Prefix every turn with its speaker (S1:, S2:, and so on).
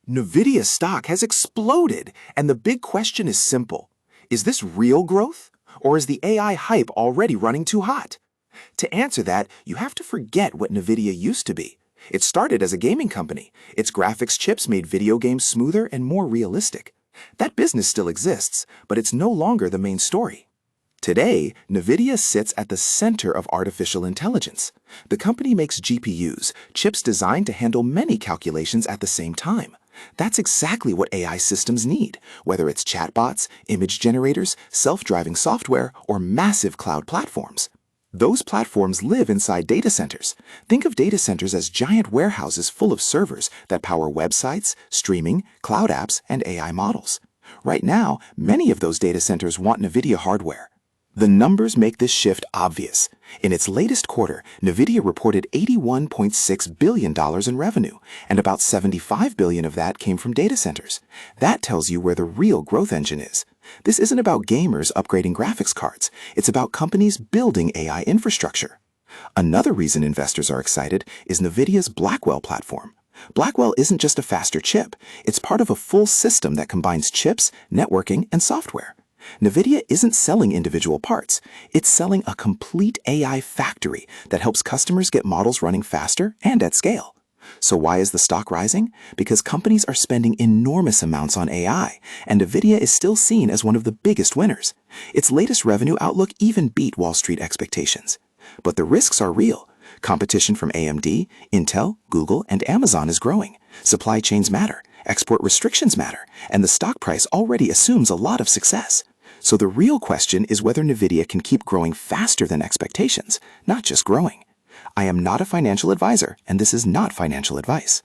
S1: Nvidia stock has exploded, and the big question is simple. Is this real growth, or is the AI hype already running too hot? To answer that, you have to forget what Nvidia used to be. It started as a gaming company. Its graphics chips made video games smoother and more realistic. That business still exists, but it's no longer the main story. Today, Nvidia sits at the center of artificial intelligence. The company makes GPUs, chips designed to handle many calculations at the same time. That's exactly what AI systems need, whether it's chatbots, image generators, self-driving software, or massive cloud platforms. Those platforms live inside data centers. Think of data centers as giant warehouses full of servers that power websites, streaming, cloud apps, and AI models. Right now, many of those data centers want Nvidia hardware. The numbers make this shift obvious. In its latest quarter, Nvidia reported $81.6 billion in revenue, and about $75 billion of that came from data centers. That tells you where the real growth engine is. This isn't about gamers upgrading graphics cards. It's about companies building AI infrastructure. Another reason investors are excited is Nvidia's Blackwell platform. Blackwell isn't just a faster chip. It's part of a full system that combines chips, networking, and software. Nvidia isn't selling individual parts. It's selling a complete AI factory that helps customers get models running faster and at scale. So why is the stock rising? Because companies are spending enormous amounts on AI, and Nvidia is still seen as one of the biggest winners. Its latest revenue outlook even beat Wall Street expectations. But the risks are real. Competition from AMD, Intel, Google, and Amazon is growing. Supply chains matter, export restrictions matter, and the stock price already assumes a lot of success. So the real question is whether Nvidia can keep growing faster than expectations, not just growing. I am not a financial advisor, and this is not financial advice.